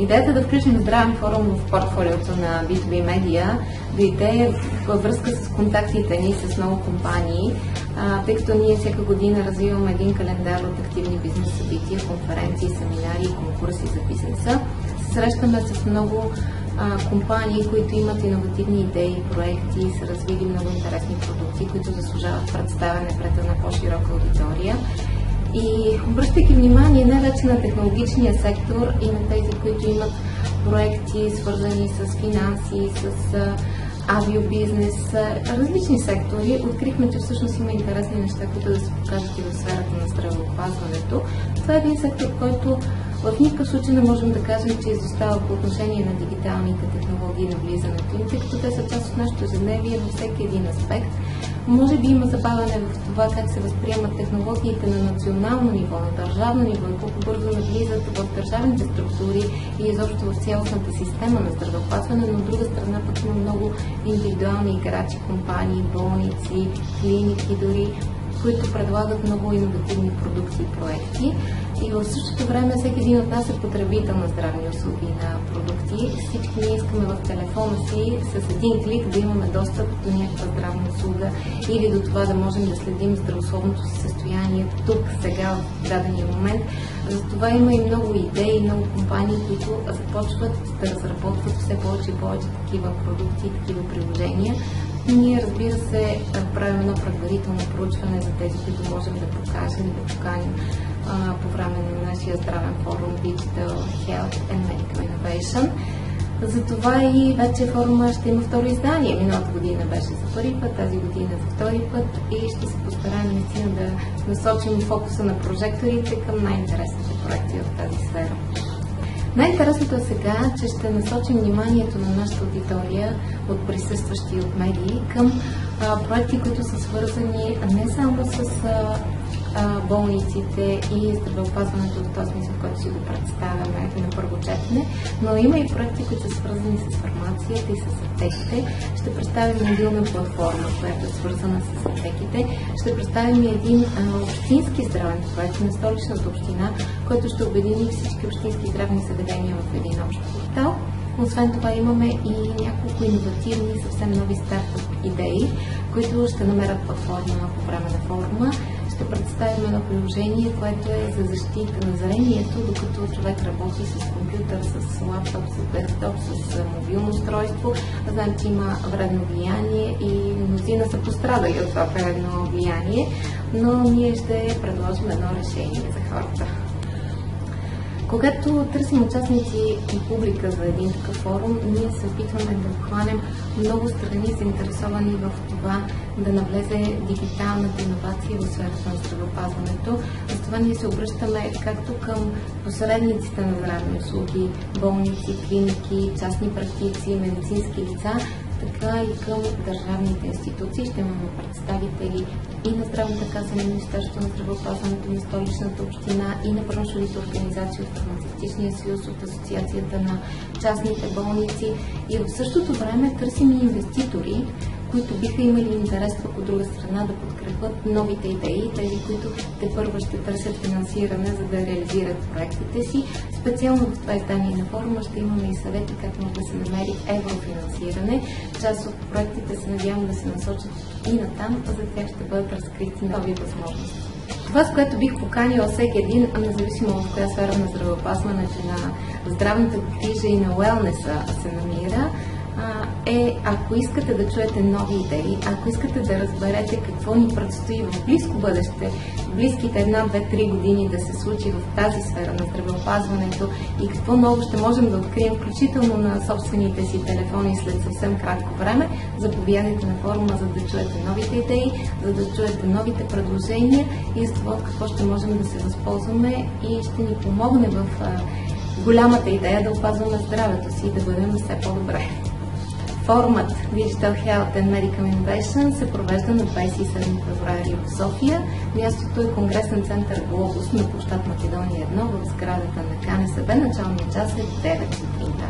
Идеята да включим здравен форум в портфолиото на B2B медиа дойде във връзка с контактите ни с много компании, тъй като ние всяка година развиваме един календар от активни бизнес събития, конференции, семинари и конкурси за бизнеса. Срещаме с много компании, които имат иновативни идеи, проекти и са развили много интересни продукти, които заслужават представяне пред една по-широка аудитория. И обръщайки внимание най-вече на технологичния сектор и на тези, които имат проекти, свързани с финанси, с авиобизнес, различни сектори, открихме, че всъщност има интересни неща, които да се покажат и в сферата на здравеопазването. Това е един сектор, който в никакъв случай не можем да кажем, че изостава по отношение на дигиталните технологии, на влизането им, тъй като те са част от нашето ежедневие във всеки един аспект. Може би има забавяне в това как се възприемат технологиите на национално ниво, на държавно ниво и колко бързо навлизат в държавните структури и изобщо в цялостната система на здравеопазване, но от друга страна пък има много индивидуални играчи, компании, болници, клиники дори, които предлагат много иновативни продукти и проекти. И в същото време всеки един от нас е потребител на здравни услуги, на продукти. Всички ние искаме в телефона си с един клик да имаме достъп до някаква здравна услуга или до това да можем да следим здравословното си състояние тук, сега, в дадения момент. Затова има и много идеи, много компании, които започват да разработват все повече и повече такива продукти, такива приложения. Ние, разбира се, правим едно предварително проучване за тези, които можем да покажем и да поканим по време на нашия здравен форум Digital Health and Medical Innovation. Затова и вече форума ще има второ издание. Миналата година беше за първи път, тази година за втори път и ще се постараем наистина да насочим фокуса на прожекторите към най-интересните проекти в тази сфера. Най-интересното е сега, че ще насочим вниманието на нашата аудитория от присъстващи от медии към проекти, които са свързани не само с болниците и здравеопазването в този смисъл, който си го представяме на първо четене, но има и проекти, които са свързани с фармацията и с аптеките. Ще представим мобилна платформа, която е свързана с аптеките. Ще представим и един общински здравен проект на Столичната община, който ще обедини всички общински здравни заведения в един общ портал. Освен това имаме и няколко иновативни, съвсем нови стартъп идеи, които ще намерят платформа по време на форума. Ще представим едно приложение, което е за защита на зрението, докато човек работи с компютър, с лаптоп, с десктоп, с мобилно устройство. Знаем, че има вредно влияние и мнозина са пострадали от това вредно влияние, но ние ще предложим едно решение за хората. Когато търсим участници и публика за един такъв форум, ние се опитваме да обхванем много страни, заинтересовани в това да навлезе дигиталната иновация в сферата на здравеопазването. Затова ние се обръщаме както към посредниците на здравни услуги, болници, клиники, частни практици, медицински лица, така и към държавните институции. Ще имаме представители и на Здравната каса, на Министерството на здравеопазването, на Столичната община и на браншовите организации от Фармацевтичния съюз, от Асоциацията на частните болници. И в същото време търсим и инвеститори, които биха имали интерес от друга страна да подкрепят новите идеи, тези, които тепърва ще търсят финансиране, за да реализират проектите си. Специално в това издание на форума ще имаме и съвети как може да се намери еврофинансиране. Част от проектите се надявам да се насочат и натам, а за тях ще бъдат разкрити нови възможности. Това, с което бих поканила всеки един, независимо в коя сфера на здравеопазването, на здравната грижа и на уелнеса се намира, ако искате да чуете нови идеи, ако искате да разберете какво ни предстои в близко бъдеще, в близките 1, 2, 3 години да се случи в тази сфера на здравеопазването и какво ново ще можем да открием, включително на собствените си телефони след съвсем кратко време, заповядайте на форума, за да чуете новите идеи, за да чуете новите предложения и за това от какво ще можем да се възползваме и ще ни помогне в голямата идея да опазваме здравето си и да бъдем все по-добре. Форумът Digital Health and Medical Innovation се провежда на 27 февруари в София. Мястото е Конгресен център Глобус на площад Македония 1 в сградата на КНСБ. Началният час е 9 сутринта.